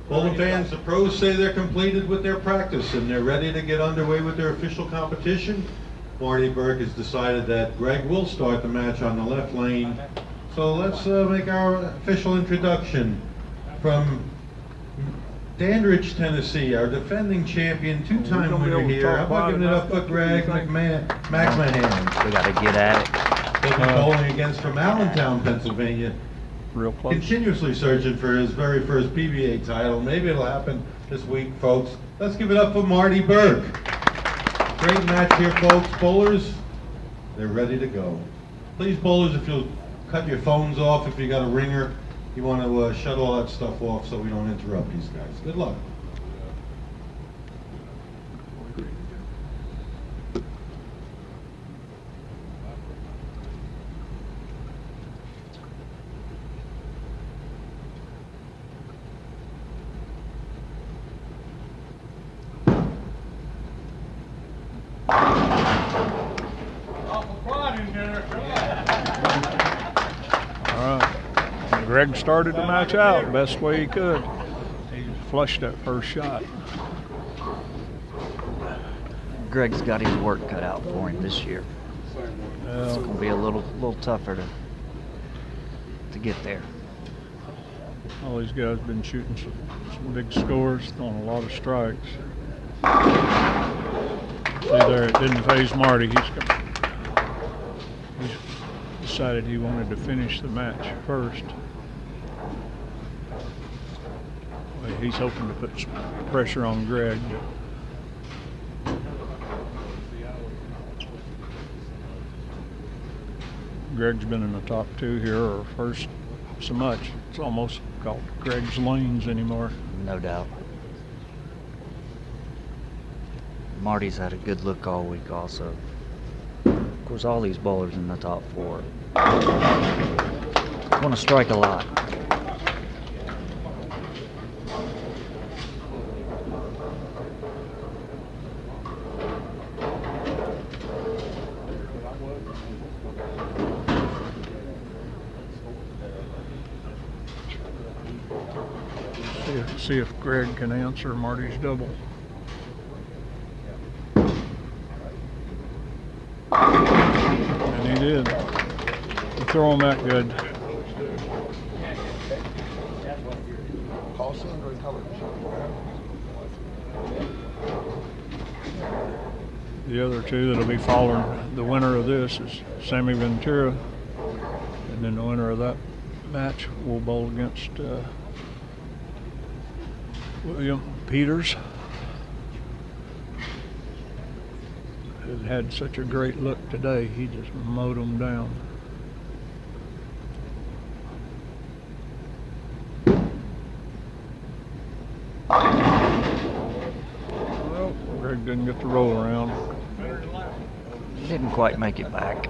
Bowling fans, the pros say they're completed with their practice and they're ready to get underway with their official competition. Marty Burke has decided that Greg will start the match on the left lane. So let's make our official introduction from Dandridge, Tennessee, our defending champion, two-time winner here. How about giving it up for Greg McMahon? We got to get at it. He'll be bowling against from Allentown, Pennsylvania. Real close. Continuously searching for his very first PBA title. Maybe it'll happen this week, folks. Let's give it up for Marty Burke. Great match here, folks. Bowlers, they're ready to go. Please, bowlers, if you'll cut your phones off, if you got a ringer, you want to shut all that stuff off so we don't interrupt these guys. Good luck. Greg started the match out best way he could. He flushed that first shot. Greg's got his work cut out for him this year. It's going to be a little tougher to get there. All these guys been shooting some big scores, throwing a lot of strikes. See there, it didn't phase Marty. He's decided he wanted to finish the match first. He's hoping to put some pressure on Greg. Greg's been in the top two here, or first so much. It's almost called Greg's lanes anymore. No doubt. Marty's had a good look all week also. Of course, all these bowlers in the top four want to strike a lot. See if Greg can answer Marty's double. And he did. You throw him that good. The other two that'll be following the winner of this is Sammy Ventura, and then the winner of that match will bowl against William Peters. Had such a great look today, he just mowed them down. Well, Greg didn't get the roll around. Didn't quite make it back.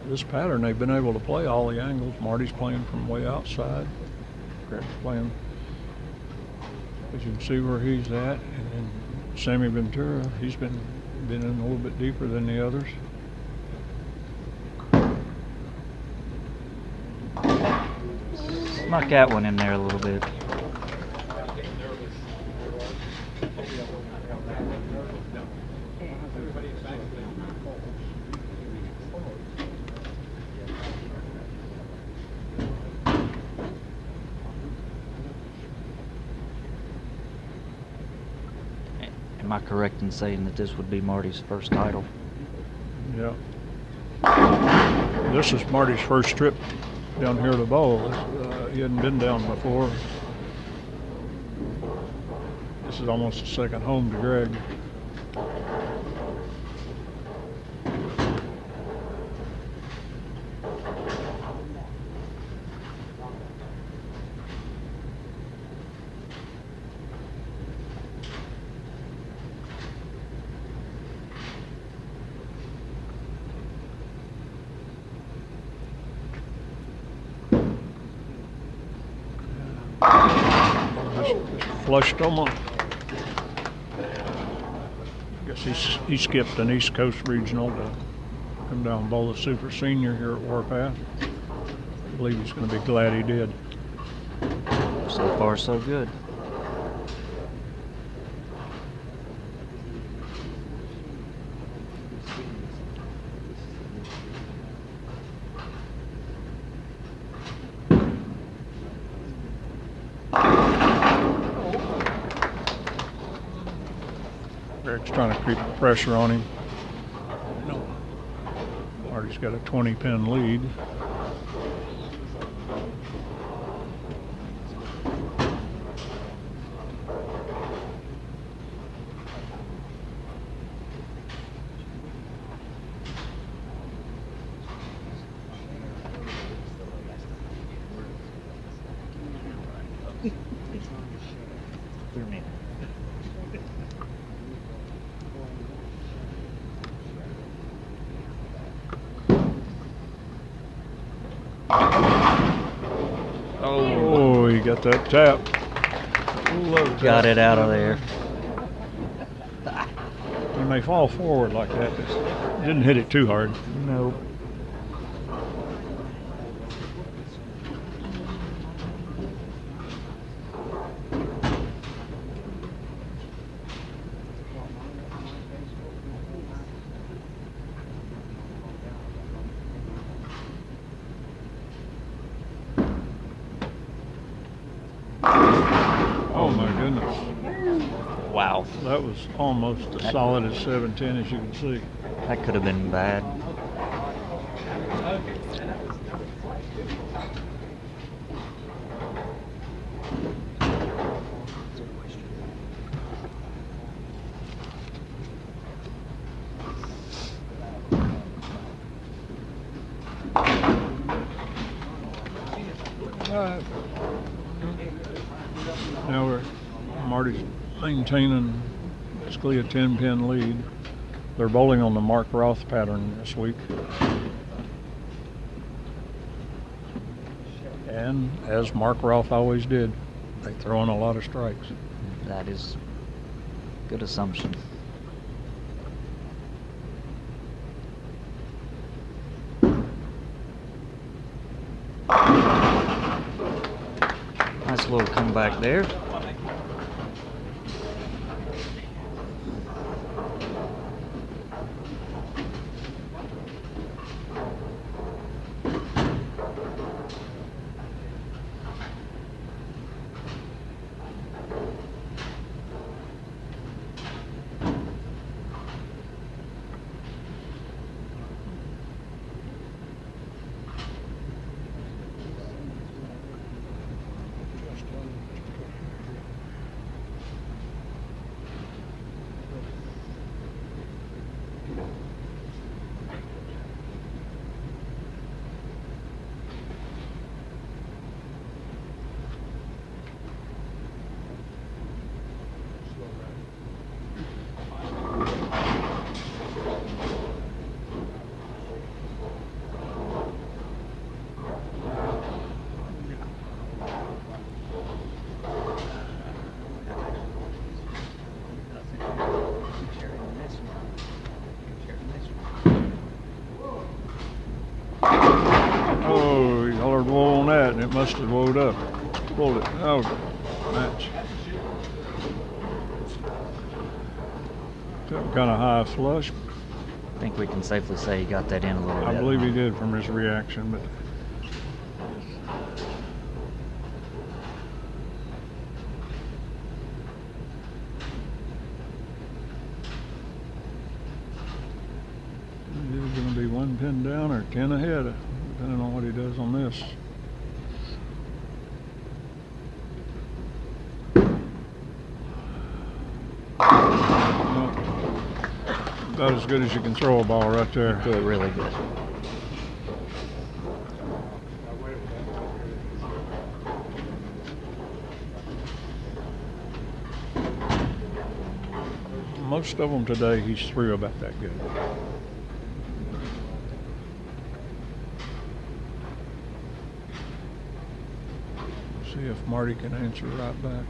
This pattern, they've been able to play all the angles. Marty's playing from way outside. Greg's playing, as you can see where he's at. And then Sammy Ventura, he's been in a little bit deeper than the others. Snuck that one in there a little bit. Am I correct in saying that this would be Marty's first title? Yeah. This is Marty's first trip down here to bowl. He hadn't been down before. This is almost a second home to Greg. Just flushed them on. guess he skipped an East Coast regional to come down and bowl the Super Senior here at Warpath. I believe he's going to be glad he did. So far, so good. Greg's trying to creep the pressure on him. Marty's got a 20-pin lead. Oh, he got that tap. Got it out of there. When they fall forward like that, didn't hit it too hard. Nope. Oh my goodness. Wow. That was almost as solid as 710 as you can see. That could have been bad. Now Marty's maintaining basically a 10-pin lead. They're bowling on the Mark Roth pattern this week. And as Mark Roth always did, they throw in a lot of strikes. That is a good assumption. Nice little comeback there. Oh, he hollered woe on that, and it must have woed up. Pulled it. Oh, match. Kind of high flush. I think we can safely say he got that in a little bit. I believe he did from his reaction, but it's going to be 1 pin down or 10 ahead, depending on what he does on this. About as good as you can throw a ball right there. Good, really good. Most of them today he's through about that good. See if Marty can answer right back.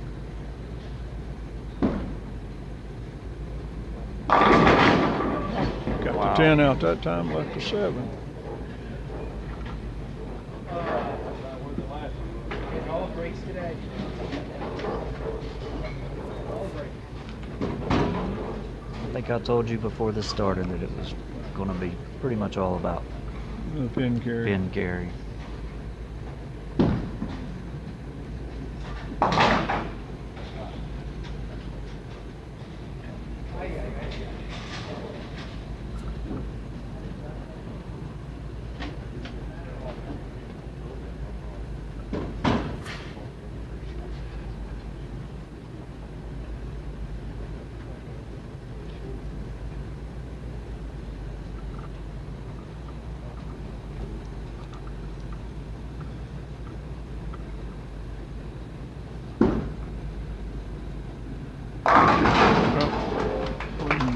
10 out that time, left to 7. I think I told you before this started that it was going to be pretty much all about The pin carry. pin carry.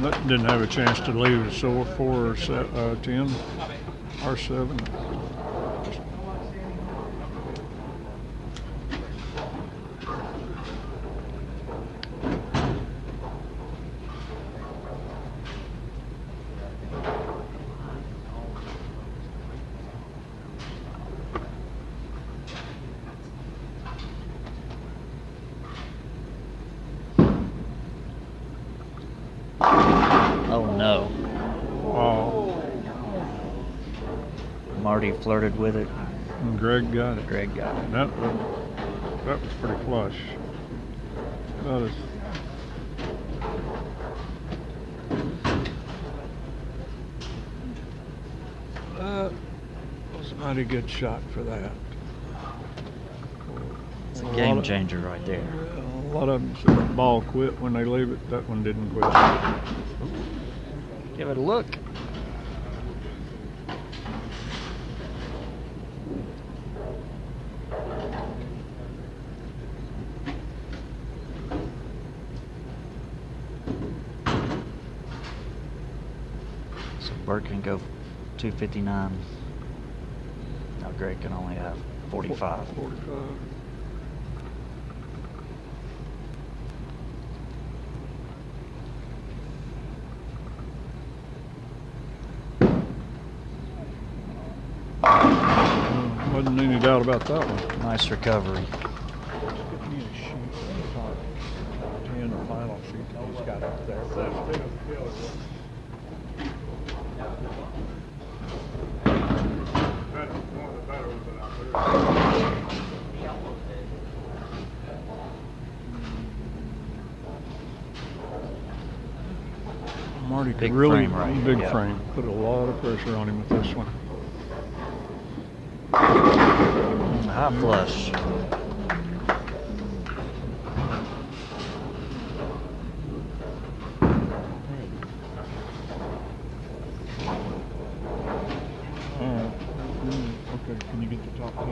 That didn't have a chance to leave it, so 4 or 10 or 7. Oh no. Wow. Marty flirted with it. And Greg got it. Greg got it. That was pretty flush. That is. That was a mighty good shot for that. It's a game changer right there. A lot of them say the ball quit when they leave it. That one didn't quit. Give it a look. So Bert can go 259. Now Greg can only have 45. 45. Wasn't any doubt about that one. Nice recovery. Get me a sheet, top 10 final sheet that he's got up there. Marty could Big really, frame right here, big yeah. frame, put a lot of pressure on him with this one. High flush. Okay, can you get the top 10?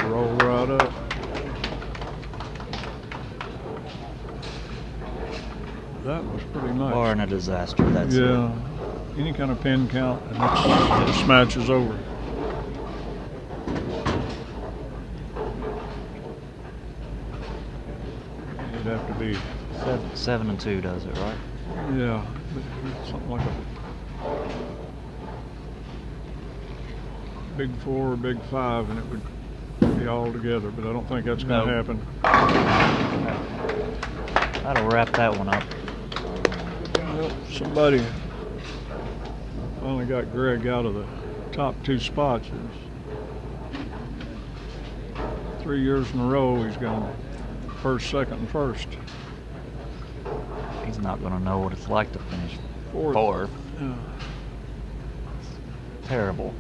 Roll right up. That was pretty nice. Barring a disaster, that's it. Yeah, any kind of pin count, and this match is over. It'd have to be, 7 and 2 does it, right? yeah, something like a big 4 or big 5, and it would be all together. But I don't think that's going to happen. That'll wrap that one up. Well, somebody finally got Greg out of the top 2 spots. It's 3 years in a row he's gone first, second, and first. He's not going to know what it's like to finish Fourth. fourth. Yeah. Terrible.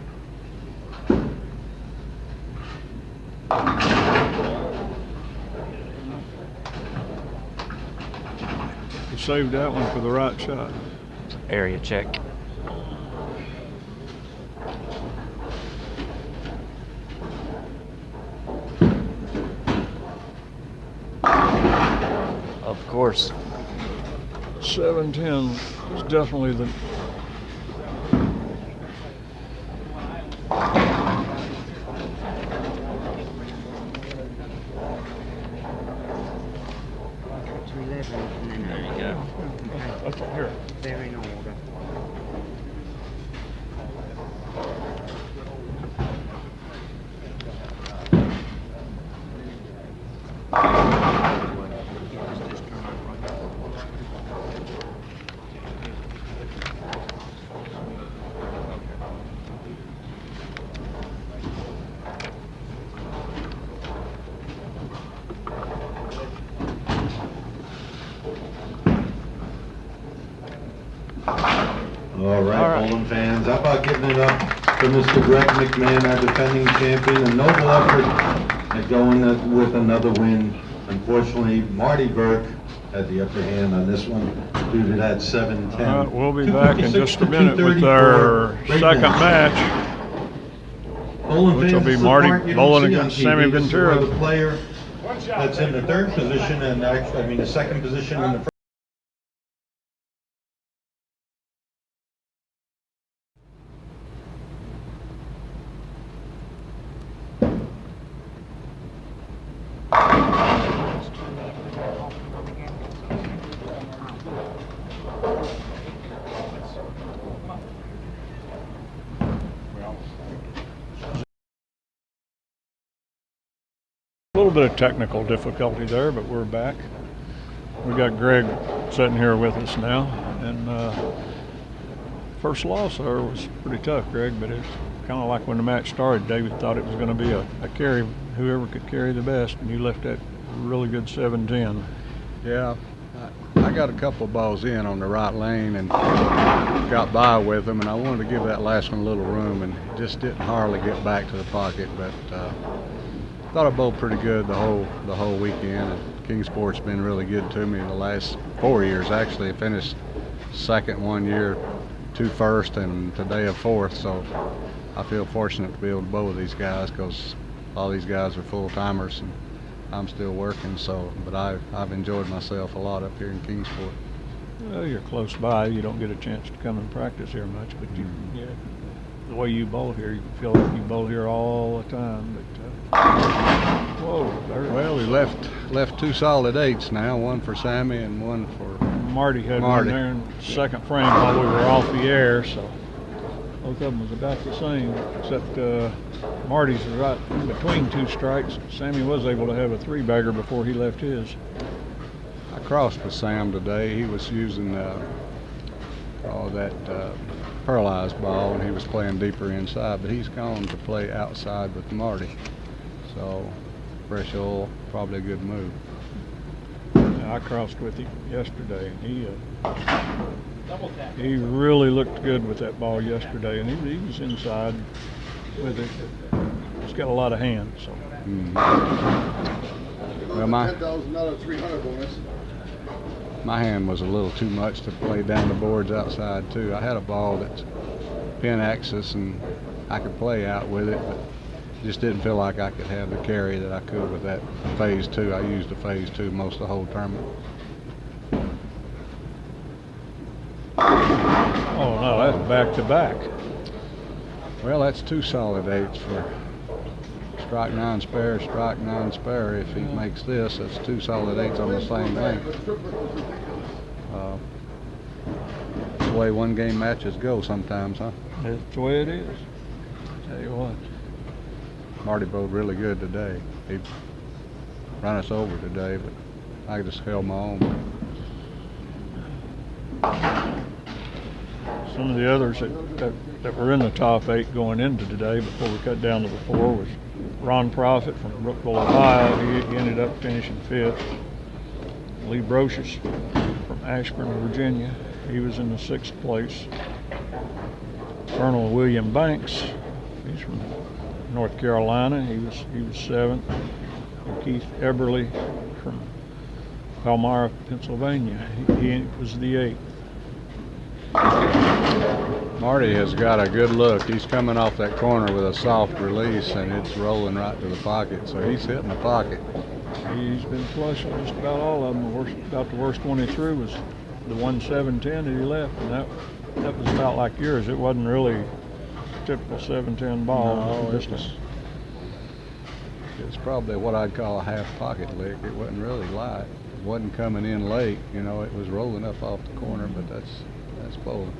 He saved that one for the right shot. Area check. Oh, course. 7-10 is definitely the. To 11 and then There you go. That's all here. they're in order. All right, bowling fans, how about giving it up for Mr. Greg McMahon, our defending champion, a noble effort at going with another win. Unfortunately, Marty Burke had the upper hand on this one due to that 7-10. All right, we'll be back in just a minute with 234. our Great second match. match, Bowling which will fans, be this is Marty the part you don't bowling see on against TV. Sammy This is where Ventura. the player that's in the third position and actually, I mean, the second position in the first. A little bit of technical difficulty there, but we're back. We got Greg sitting here with us now, and first loss there was pretty tough, Greg, but it's kind of like when the match started. David thought it was going to be a carry, whoever could carry the best, and you left that really good 7-10. Yeah, I got a couple balls in on the right lane and got by with them, and I wanted to give that last one a little room, and just didn't hardly get back to the pocket. But thought I bowled pretty good the whole weekend. And Kingsport's been really good to me in the last 4 years. Actually, I finished second 1 year, 2 first, and today a fourth. So I feel fortunate to be able to bowl with these guys because all these guys are full timers and I'm still working. So, but I've enjoyed myself a lot up here in Kingsport. Well, you're close by. You don't get a chance to come and practice here much, but yeah, the way you bowl here, you feel like you bowl here all the time. But whoa! Well, we left 2 solid 8s now, one for Sammy and one for Marty had Marty. one there in second frame while we were off the air, so both of them was about the same, except Marty's was right in between 2 strikes. Sammy was able to have a 3-bagger before he left his. I crossed with Sam today. He was using that paralyzed ball, and he was playing deeper inside, but he's gone to play outside with Marty. So fresh oil, probably a good move. I crossed with him yesterday, and he really looked good with that ball yesterday, and he was inside with it. He's got a lot of hands. So. Well, my hand was a little too much to play down the boards outside too. I had a ball that's pin axis and I could play out with it, but just didn't feel like I could have the carry that I could with that phase 2. I used the phase 2 most of the whole tournament. Oh no, that's back to back. Well, that's 2 solid 8s for strike 9 spare, strike 9 spare. If he makes this, that's 2 solid 8s on the same length. That's the way 1-game matches go sometimes, huh? That's the way it is. Tell you what. Marty bowled really good today. He ran us over today, but I just held my own. Some of the others that were in the top 8 going into today before we cut down to the 4 was Ron Profit from Brookville, Ohio. He ended up finishing 5th. Lee Brocious from Ashburn, Virginia. He was in the 6th place. Colonel William Banks, he's from North Carolina. He was 7th. And Keith Eberly from Palmyra, Pennsylvania. He was the 8th. Marty has got a good look. He's coming off that corner with a soft release, and it's rolling right to the pocket. So he's hitting the pocket. He's been flush on just about all of them. About the worst one he threw was the 1-7-10 that he left, and that was about like yours. It wasn't really typical 7-10 ball. No, Just it's probably what I'd call a half pocket lick. It wasn't really light. It wasn't coming in late. You know, it was rolling up off the corner, but that's bowling.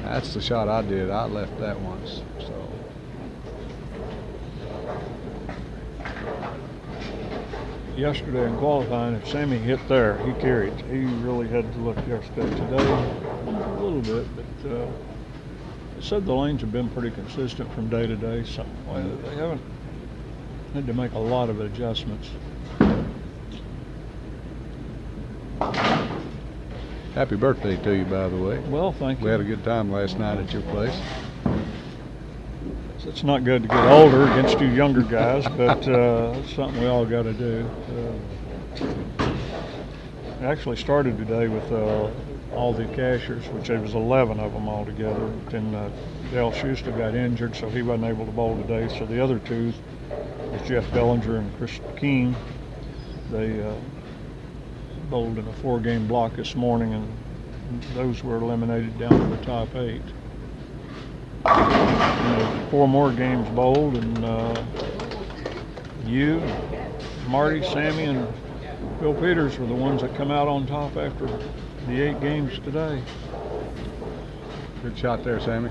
That's the shot I did. I left that once, so. Yesterday in qualifying, if Sammy hit there, he carried. He really had to look yesterday. Today, a little bit, but they said the lanes have been pretty consistent from day to day, so they haven't had to make a lot of adjustments. Happy birthday to you, by the way. Well, thank you. We had a good time last night at your place. It's not good to get older against you younger guys, but it's something we all got to do. I actually started today with all the cashers, which there was 11 of them all together. Then Dale Schuster got injured, so he wasn't able to bowl today. So the other two, was Jeff Bellinger and Chris Keene, they bowled in a 4-game block this morning, and those were eliminated down to the top 8. 4 more games bowled, and you, Marty, Sammy, and Bill Peters were the ones that come out on top after the 8 games today. Good shot there, Sammy.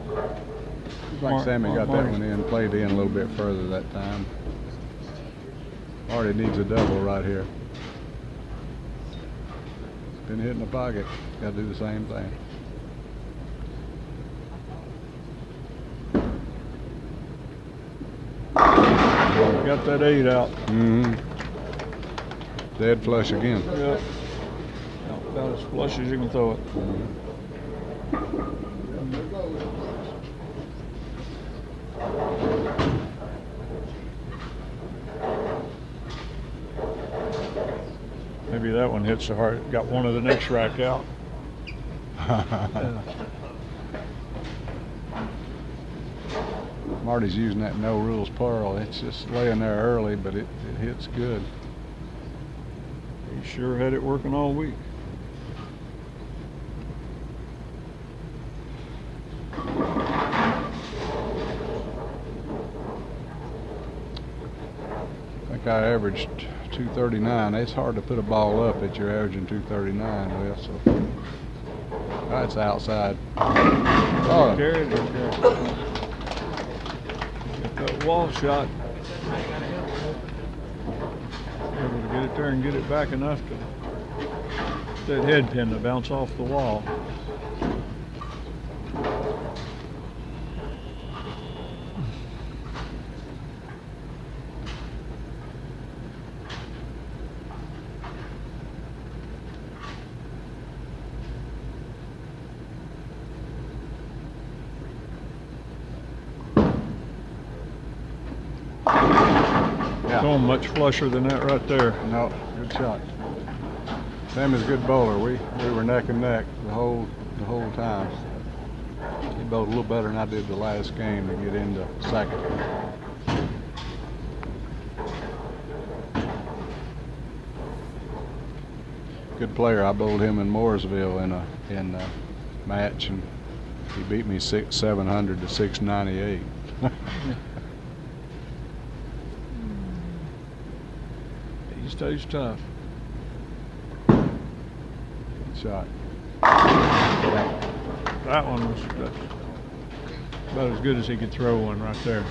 Looks like Sammy got that Marty's- one in, played in a little bit further that time. Marty needs a double right here. Been hitting the pocket. Got to do the same thing. Got that 8 out. Mm-hmm. Dead flush again. Yep. About as flush as you can throw it. Maybe that one hits so hard. Got one of the next rack out. Marty's using that no rules pearl. It's just laying there early, but it hits good. He sure had it working all week. I think I averaged 239. It's hard to put a ball up that you're averaging 239 with, so that's outside. Oh, Carried it. Got that wall shot. Able to get it there and get it back enough to that head pin to bounce off the wall. Going much flusher than that right there. no, good shot. Sammy's a good bowler. We were neck and neck the whole time. He bowled a little better than I did the last game to get into second. Good player. I bowled him in Mooresville in a match, and he beat me 700 to 698. He stays tough. Good shot. That one was about as good as he could throw one right there.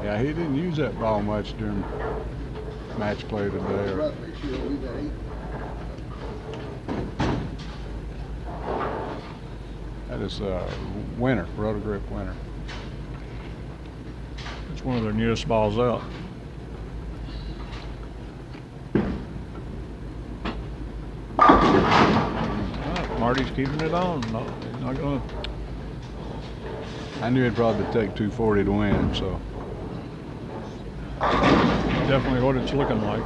Yeah, he didn't use that ball much during match play today. That is winner, Roto-Grip winner. It's one of their newest balls out. Marty's keeping it on. No, he's not going to. I knew it'd probably take 240 to win, so. Definitely what it's looking like.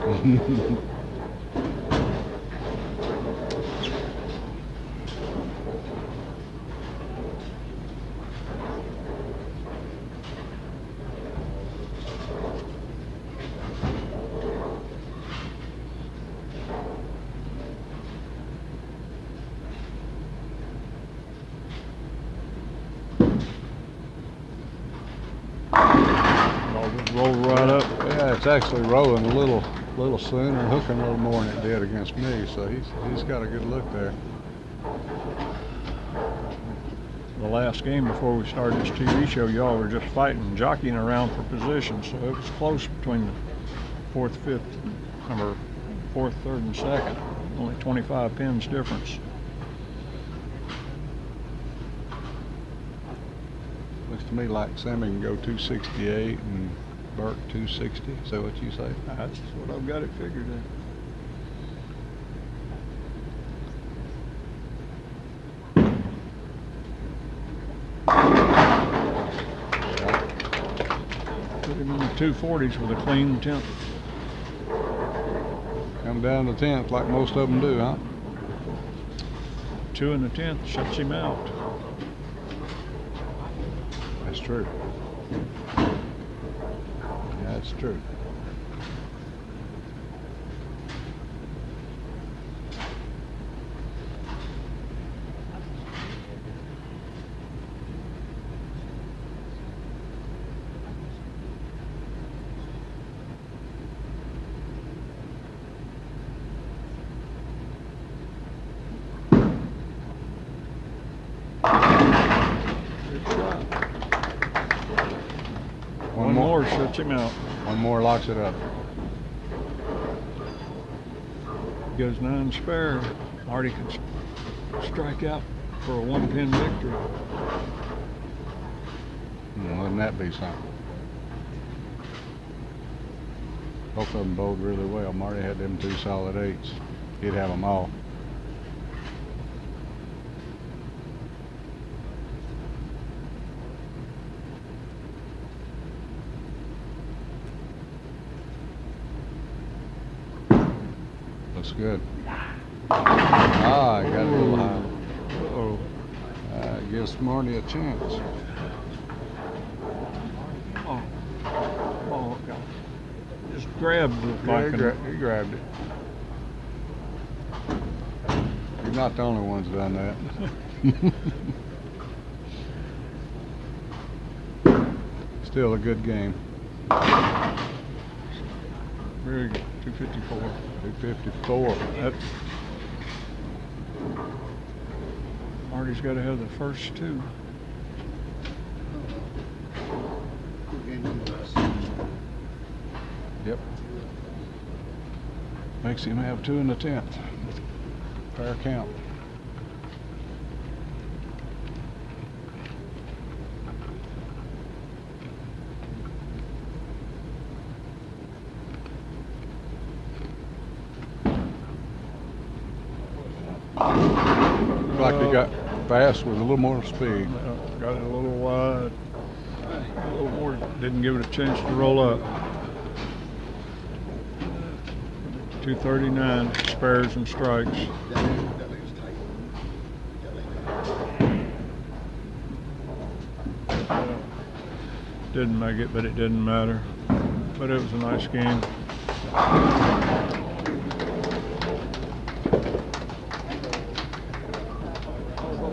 right up. Yeah, it's actually rolling a little sooner, hooking a little more than it did against me. So he's got a good look there. The last game before we started this TV show, y'all were just fighting, jockeying around for position, so it was close between the fourth, third, and second. Only 25 pins difference. Looks to me like Sammy can go 268 and Burke 260. Is that what you say? That's what I've got it figured in. Put him in the 240s with a clean 10th. Come down to 10th like most of them do, huh? 2 in the 10th shuts him out. That's true. That's true. One more shuts him out. One more locks it up. Goes 9 spare. Marty can strike out for a 1-pin victory. Wouldn't that be something? Both of them bowled really well. Marty had them 2 solid 8s. He'd have them all. Looks good. I got a little high. Uh-oh. Gives Marty a chance. Oh, God. Just grabbed the Yeah, he grabbed it. You're not the only one's done that. Still a good game. Very good. 254. 254. That's Marty's got to have the first 2. Yep. Makes him have 2 in the 10th. Fair count. Looks like he got fast with a little more speed. Got it a little wide. A little more. Didn't give it a chance to roll up. 239 spares and strikes. Didn't make it, but it didn't matter. But it was a nice game.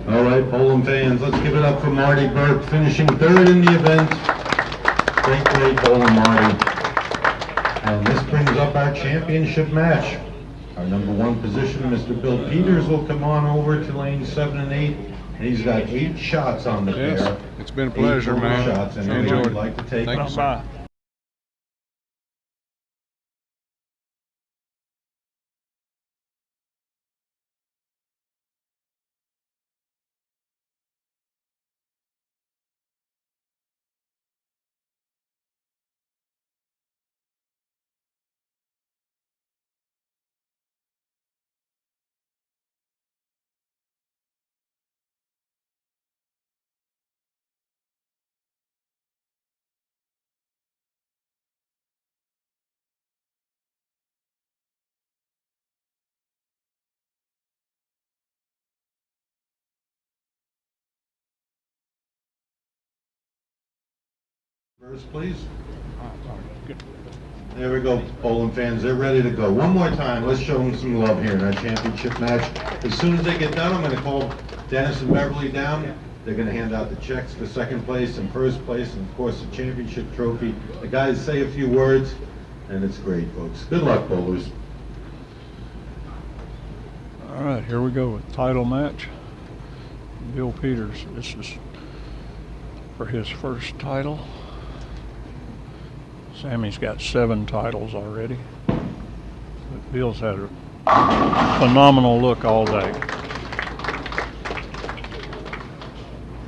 All right, Bowling fans, let's give it up for Marty Burke, finishing 3rd in the event. Great bowling, Marty. And this brings up our championship match. Our number 1 position, Mr. Bill Peters, will come on over to lanes 7 and 8. And he's got 8 shots on the Yes, pair. it's been a pleasure, 8 total man. shots, and Enjoyed anyone it. would like to take Thank them. you, sir. Bye. First, please. There we go, bowling fans. They're ready to go. One more time. Let's show them some love here in our championship match. As soon as they get done, I'm going to call Dennis and Beverly down. They're gonna hand out the checks for second place and first place, and of course the championship trophy. The guys say a few words, and it's great, folks. Good luck, bowlers. All right, here we go with title match. Bill Peters, this is for his first title. Sammy's got 7 titles already. But Bill's had a phenomenal look all day.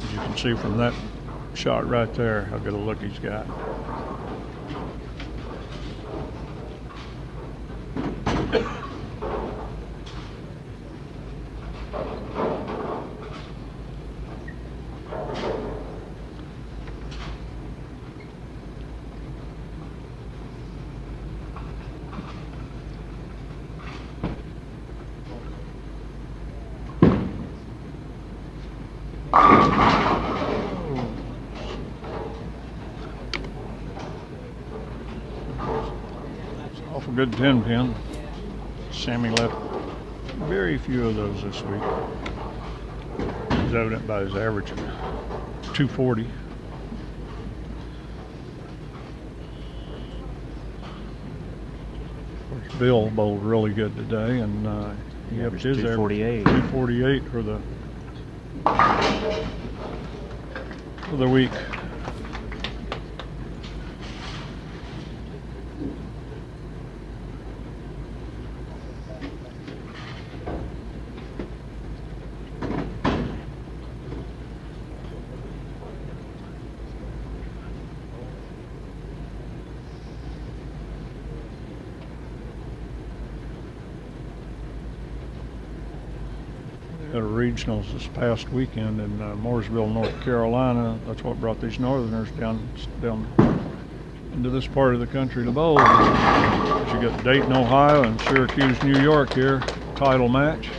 As you can see from that shot right there, how good a look he's got. Off a good 10 pin. Sammy left very few of those this week. It's evident by his average of 240. Of course, Bill bowled really good today, and he upped his average 248. 248 for the week. At a regionals this past weekend in Mooresville, North Carolina. That's what brought these Northerners down into this part of the country to bowl. But you got Dayton, Ohio, and Syracuse, New York here, title match.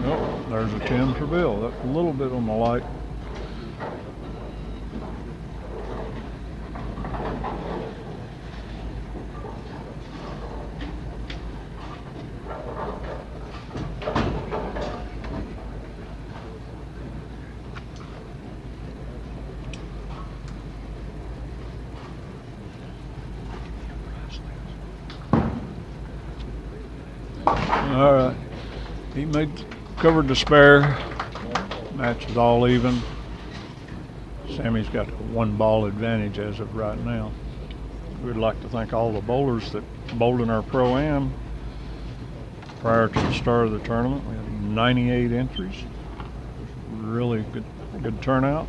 Nope, there's a 10 for Bill. That's a little bit on the light. All right, he covered the spare. Match is all even. Sammy's got a 1 ball advantage as of right now. We'd like to thank all the bowlers that bowled in our Pro-Am prior to the start of the tournament. We had 98 entries. Really good turnout.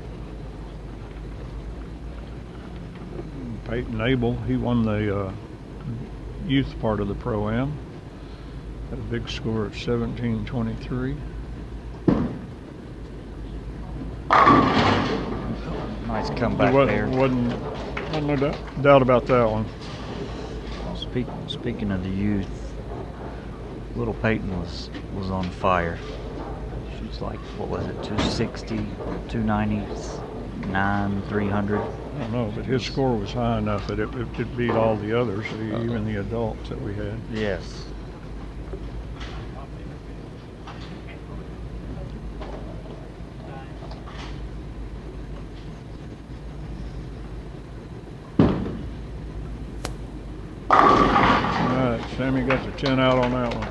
Peyton Abel, he won the youth part of the Pro-Am. Had a big score of 1723. Nice comeback there. Wasn't no doubt about that one. Speaking of the youth, little Peyton was on fire. She was like, what was it, 260, 299, 300? I don't know, but his score was high enough that it beat all the others, even the adults that we had. Yes. Alright, Sammy got the 10 out on that one.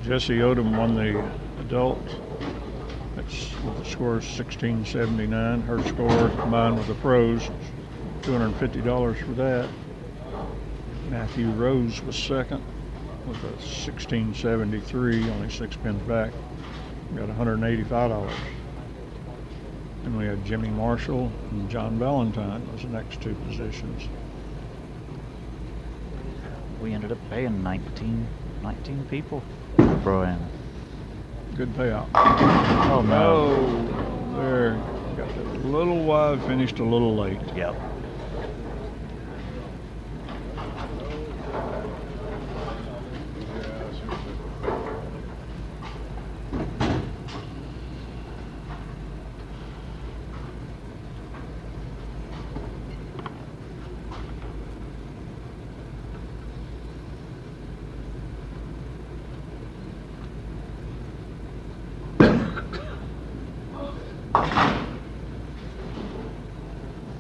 Jesse Odom won the adults. That's with the score of 1679. Her score combined with the pros, $250 for that. Matthew Rose was second with a 1673, only 6 pins back. Got $185. And we had Jimmy Marshall and John Valentine was the next two positions. We ended up paying 19 people for Pro-Am. Good payout. Oh no. Oh, there. Got that a little wide, finished a little late. Yep.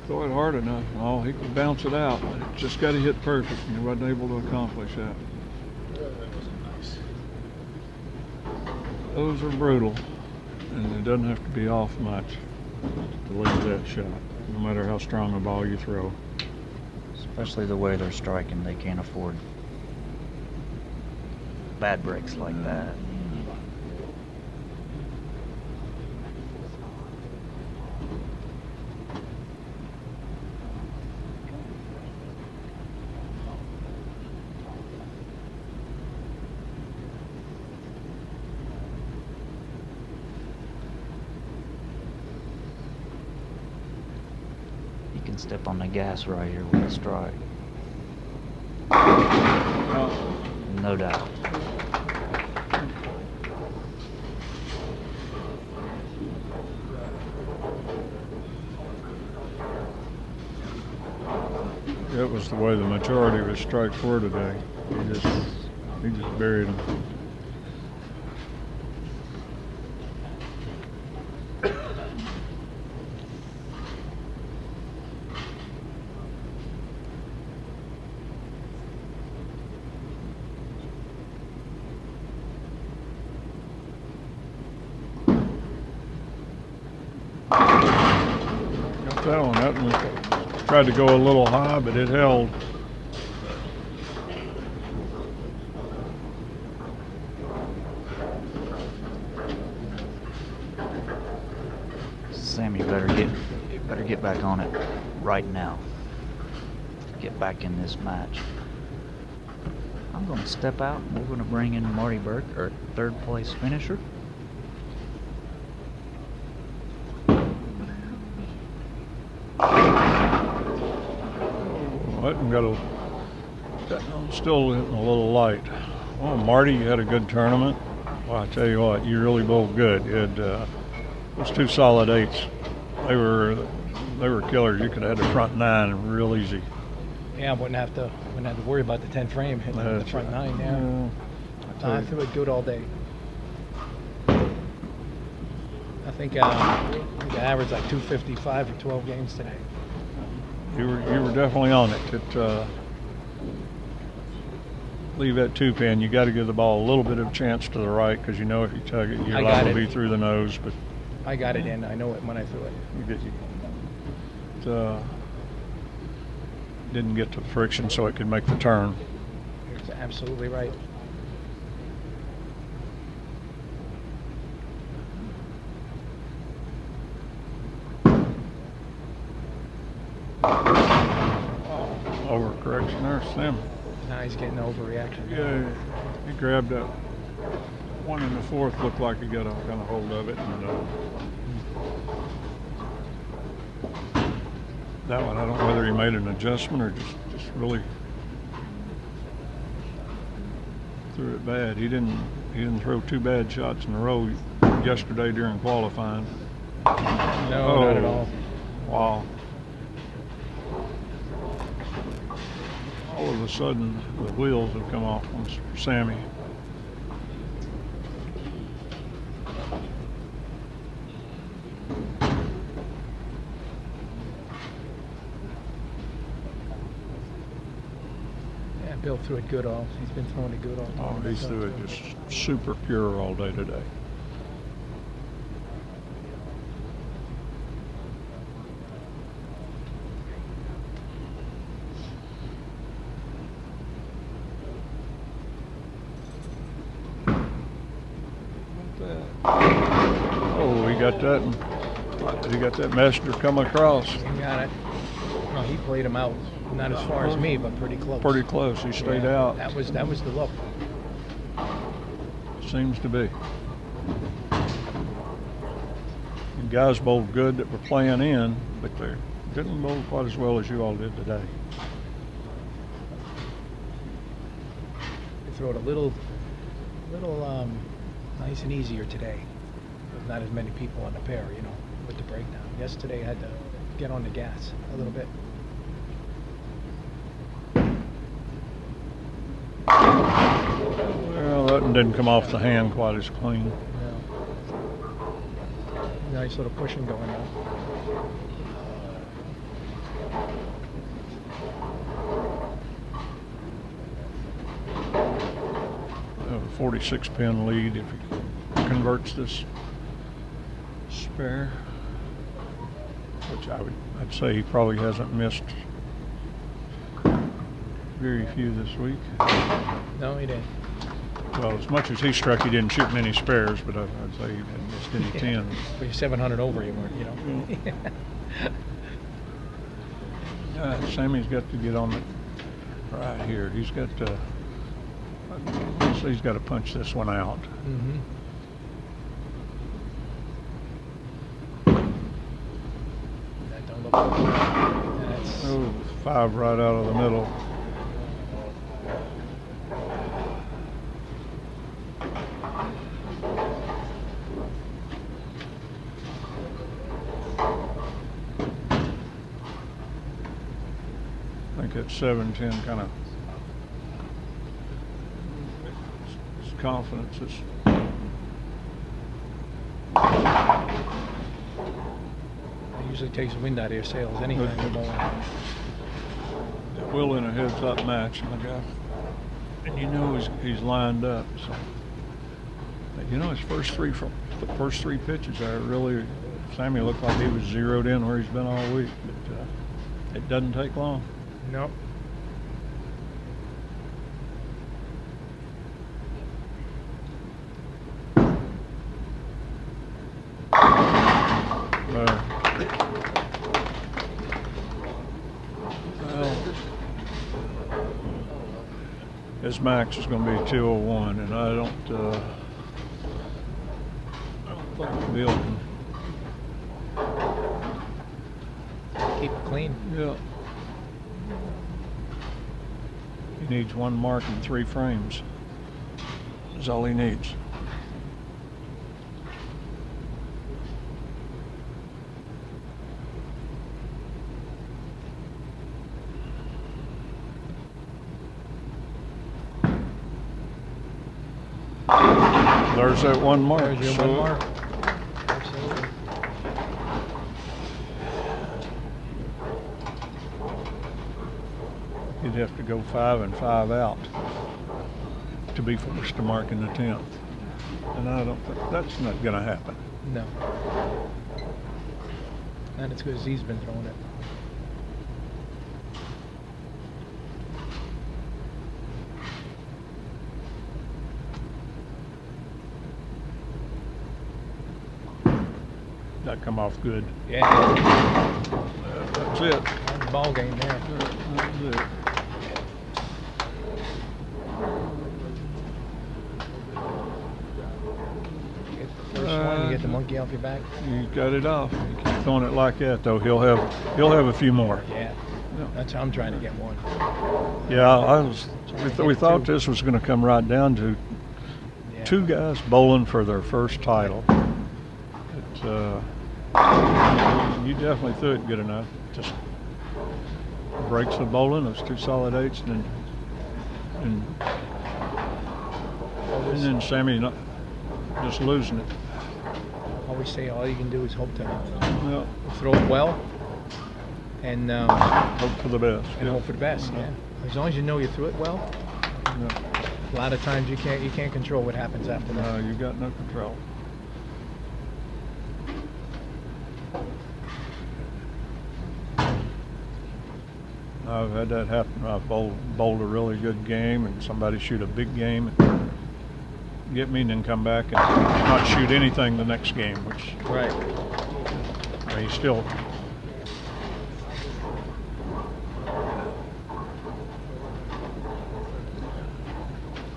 Throw it hard enough. Oh, he could bounce it out. But it just got to hit perfect, and he wasn't able to accomplish that. Those are brutal, and it doesn't have to be off much to leave that shot, no matter how strong a ball you throw. Especially the way they're striking, they can't afford bad breaks like that. You can step on the gas right here with a strike. No doubt. That was the way the majority of his strikes were today. He just buried them. Got that one. That one tried to go a little high, but it held. Sam, you better get back on it right now. Get back in this match. I'm going to step out and we're going to bring in Marty Burke, our third place finisher. Still hitting a little light. Well, Marty, you had a good tournament. Well, I tell you what, you really bowled good. You had those two solid eights. They were killers. You could have had the front nine real easy. Yeah, I wouldn't have to worry about the 10 frame hitting the front nine. Yeah, I threw it good all day. I think I averaged like 255 for 12 games today. You were definitely on it. Leave that 2-pin. You got to give the ball a little bit of chance to the right because you know if you tug it, you're liable to be through the nose. But I got it in. I know it when I threw it. Didn't get to friction so it could make the turn. You're absolutely right. Overcorrection there, Sam. Now he's getting overreaction. Yeah, he grabbed that one in the fourth. Looked like he got a kind of hold of it, and that one, I don't know whether he made an adjustment or just really threw it bad. He didn't throw two bad shots in a row yesterday during qualifying. No, not at all. Wow. All of a sudden, the wheels have come off on Sammy. Yeah, Bill threw it good all. He's been throwing it good all. Oh, he threw it just super pure all day today. Oh, he got that and You got that messenger coming across. He got it. No, he played him out, not as far as me, but pretty close. Pretty close. He stayed Yeah, out. That was the look. Seems to be. And guys bowled good that were playing in, but they didn't bowl quite as well as you all did today. They throw it a little nice and easier today. With not as many people on the pair, you know, with the breakdown. Yesterday I had to get on the gas a little bit. Well, that one didn't come off the hand quite as clean. Nice little pushing going on. 46 pin lead if he converts this spare, which I'd say he probably hasn't missed very few this week. No, he didn't. Well, as much as he struck, he didn't shoot many spares, but I'd say he hadn't missed any tens. But you're 700 over, you weren't, you know. Sammy's got to get on it right here. He's got to. He's got to punch this one out. Mm-hmm. That don't look good. That's Oh, 5 right out of the middle. I think that 7-10 kind of his confidence is. it usually takes the wind out of your sails anytime you're bowling. Will in a heads-up match, and the guy, and you know he's lined up. So, you know, his first three pitches there really, Sammy looked like he was zeroed in where he's been all week. But it doesn't take long. Nope. Well, his max is going to be 201, and I don't think Bill can. Keep it clean. Yeah. He needs one mark in 3 frames. That's all he needs. There's that one mark. There's your So one mark. Absolutely. You'd have to go 5 and 5 out to be forced to mark in the 10th. And I don't think that's not going to happen. No. Not as good as he's been throwing it. That come off good. Yeah. That's it. That's the ball game there. That's it. Get the first one, you get the monkey off your back. You got it off. You keep throwing it like that, though. He'll have a few more. Yeah. That's how I'm trying to get one. Yeah, we thought this was going to come right down to Yeah. 2 guys bowling for their first title. You definitely threw it good enough. Just breaks the bowling. Those 2 solid 8s, and then Sammy not just losing it. Always say all you can do is hope to Yeah, throw it well and hope for the best. Yeah. hope for the best. Yeah. As long as you know you threw it well. Yeah. A lot of times you can't control what happens after that. No, you got no control. I've had that happen. I've bowled a really good game and somebody shoot a big game and get me and then come back and not shoot anything the next game, which Right. mean, he's still.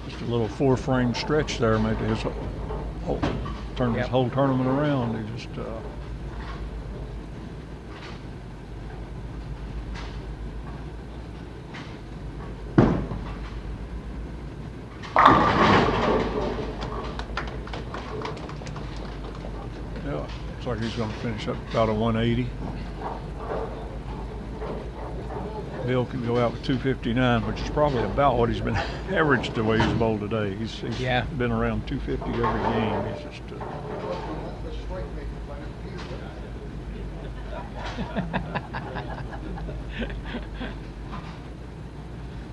Just a little 4-frame stretch there made his whole, turned his Yep. whole tournament around. He just. Yeah, looks like he's going to finish up about a 180. Bill can go out with 259, which is probably about what he's been averaged the way he's bowled today. He's Yeah. been around 250 every game. He's just.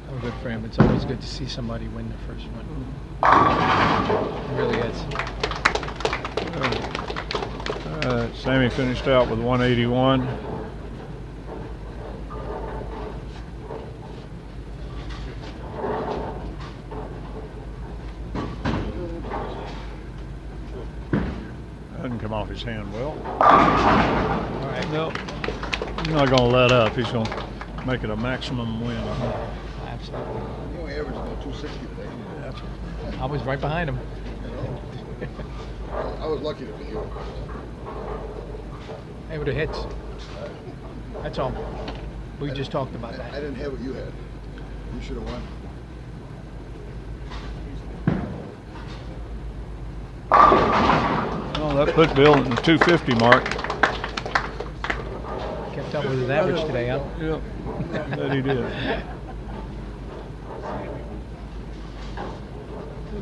Oh, good for him. It's always good to see somebody win the first one. It really is. Sammy finished out with 181. Doesn't come off his hand well. All right. No, he's not going to let up. He's going to make it a maximum win. Absolutely. You only averaged about 260 today. That's I was right behind him. You know? I was lucky to be you. Hey, with the hits. That's all. We just talked about I that. didn't have what you had. You should have won. Well, that put Bill in the 250 mark. Kept up with his average today, huh? Yep, that he did.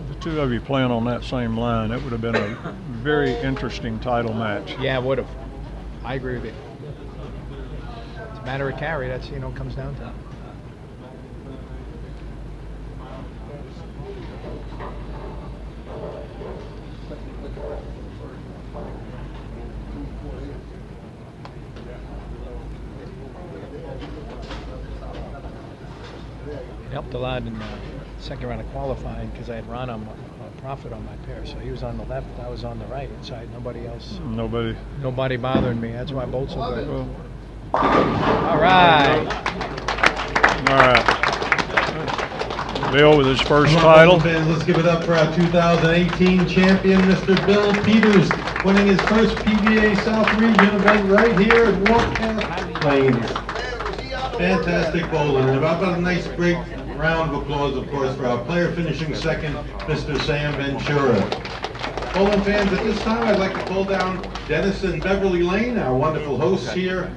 The two of you playing on that same line, it would have been a very interesting title match. Yeah, would have. I agree with you. It's a matter of carry. That's, you know, comes down to. It helped a lot in the second round of qualifying because I had Ron on Profit on my pair, so he was on the left, I was on the right side. Nobody else, nobody bothering me. That's why I bowled so good. Well, All right. all right. Bill with his first Come on, title. fans, let's give it up for our 2018 champion, Mr. Bill Peters, winning his first PBA South Region event right here at Warpath Lanes. Fantastic bowling. About a nice big round of applause, of course, for our player finishing second, Mr. Sam Ventura. Bowling fans, at this time, I'd like to pull down Dennis and Beverly Lane, our wonderful hosts here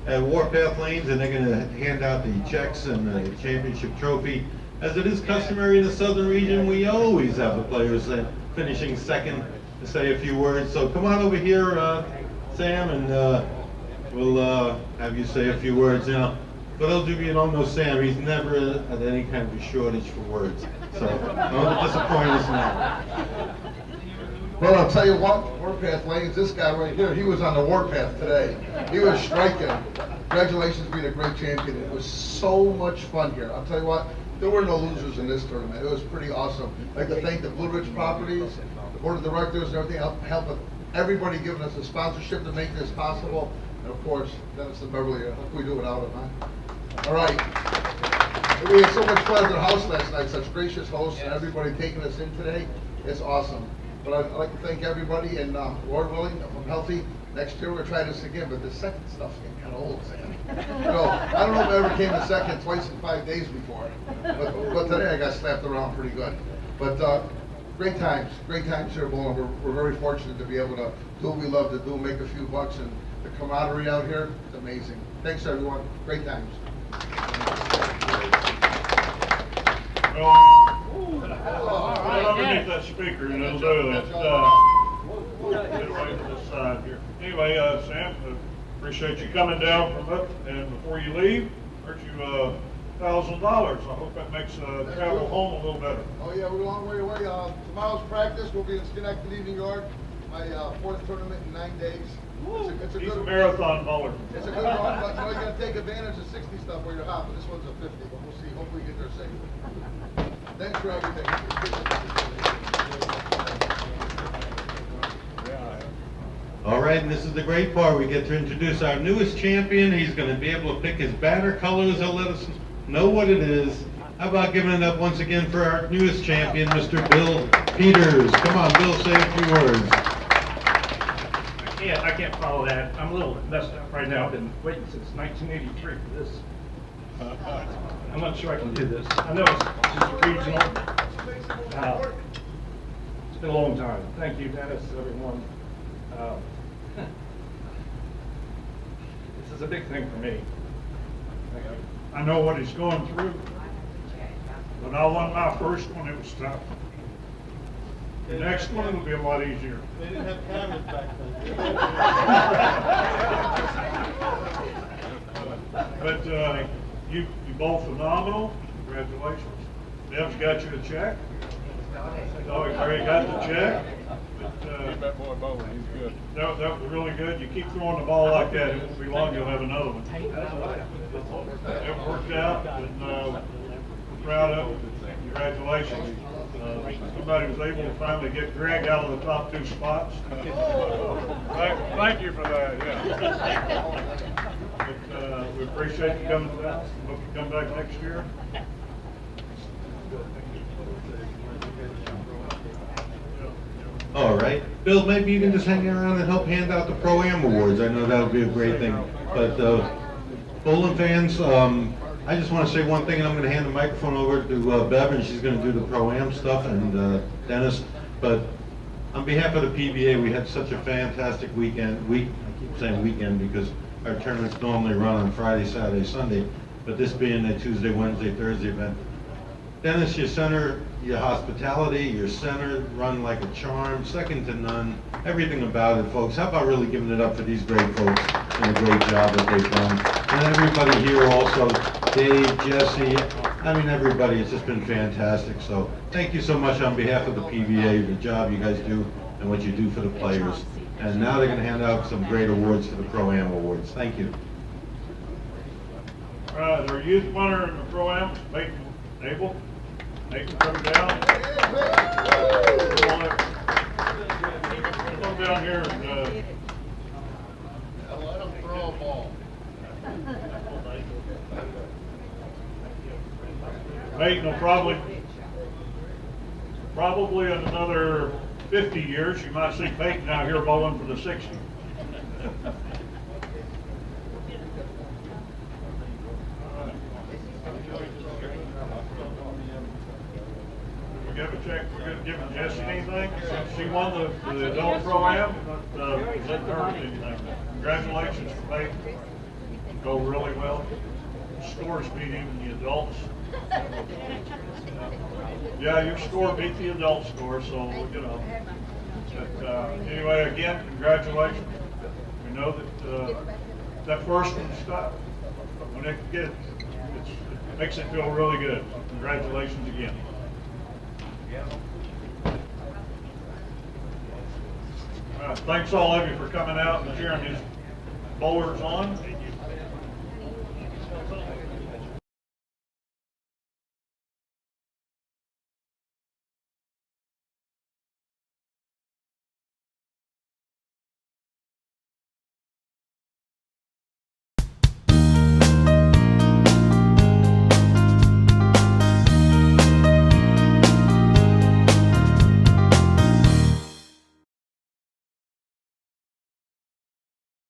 at Warpath Lanes, and they're going to hand out the checks and the championship trophy. As it is customary in the Southern region, we always have the players finishing second to say a few words. So come on over here, Sam, and we'll have you say a few words. Now, for those of you who don't know Sam, he's never had any kind of a shortage for words. So don't disappoint us now. Well, I'll tell you what, Warpath Lanes, this guy right here, he was on the Warpath today. He was striking. Congratulations being a great champion. It was so much fun here. I'll tell you what, there were no losers in this tournament. It was pretty awesome. I'd like to thank the Blue Ridge Properties, the board of directors, and everything, helping everybody giving us the sponsorship to make this possible. And of course, Dennis and Beverly, how can we do without them, huh? All right. We had so much fun at their house last night, such gracious hosts, and everybody taking us in today. It's awesome. But I'd like to thank everybody, and Lord willing, if I'm healthy, next year we're going to try this again, but the second stuff's getting kind of old, Sam. So, I don't know if I ever came to second twice in 5 days before, but today I got slapped around pretty good. But great times here at Bowling. We're very fortunate to be able to do what we love to do, make a few bucks, and the camaraderie out here is amazing. Thanks, everyone. Great times. Underneath that speaker, and it'll do that. Get away to this side here. Anyway, Sam, appreciate you coming down from up, and before you leave, heard you $1,000. I hope that makes travel home a little better. Oh yeah, we're a long way away. Tomorrow's practice, we'll be in Schenectady, New York. My fourth tournament in 9 days. It's a He's a good marathon bowler. It's a good run, but you know, you gotta take advantage of 60 stuff where you're hopping. This one's a 50, but we'll see. Hopefully we get there safe. Thanks for everything. All right. right, and this is the great part. We get to introduce our newest champion. He's going to be able to pick his banner colors. He'll let us know what it is. How about giving it up once again for our newest champion, Mr. Bill Peters. Come on, Bill, say a few words. I can't follow that. I'm a little messed up right now. I've been waiting since 1983 for this. I'm not sure I can do this. I know it's just regional. It's been a long time. Thank you, Dennis, everyone. This is a big thing for me. I know what he's going through. When I won my first one, it was tough. The next one will be a lot easier. They didn't have cameras back then. But you both phenomenal. Congratulations. Deb's got you a check. Oh, he's already got the check. But, That boy bowling, he's good. that was really good. You keep throwing the ball like that, it won't be long, you'll have another one. It worked out, and we're proud of it. Congratulations. Somebody was able to finally get Greg out of the top 2 spots. Thank you for that, yeah. But, we appreciate you coming down. Hope you come back next year. All right. Bill, maybe you can just hang around and help hand out the Pro-Am Awards. I know that would be a great thing. But bowling fans, I just want to say one thing, and I'm going to hand the microphone over to Bev, and she's going to do the Pro-Am stuff, and Dennis. But on behalf of the PBA, we had such a fantastic weekend. I keep saying weekend because our tournaments normally run on Friday, Saturday, Sunday. But this being a Tuesday, Wednesday, Thursday event. Dennis, your center, your hospitality, your center run like a charm, second to none. Everything about it, folks. How about really giving it up for these great folks and the great job that they've done. And everybody here also, Dave, Jesse, I mean everybody, it's just been fantastic. So thank you so much on behalf of the PBA, the job you guys do and what you do for the players. And now they're going to hand out some great awards for the Pro-Am Awards. Thank you. All right, our youth winner in the Pro-Am, Peyton Abel. Peyton, come down. Come down here and Let him throw a ball. Peyton will probably in another 50 years, you might see Peyton out here bowling for the 60. We have a check, we're going to give Jessie anything? She won the adult Pro-Am, but present her with anything. Congratulations to Peyton. Go really well. Scores beat even the adults. Yeah, your score beat the adult score, so, you know. But anyway, again, congratulations. We know that that first one's tough. When it gets, it makes it feel really good. Congratulations again. Thanks all of you for coming out and cheering these bowlers on.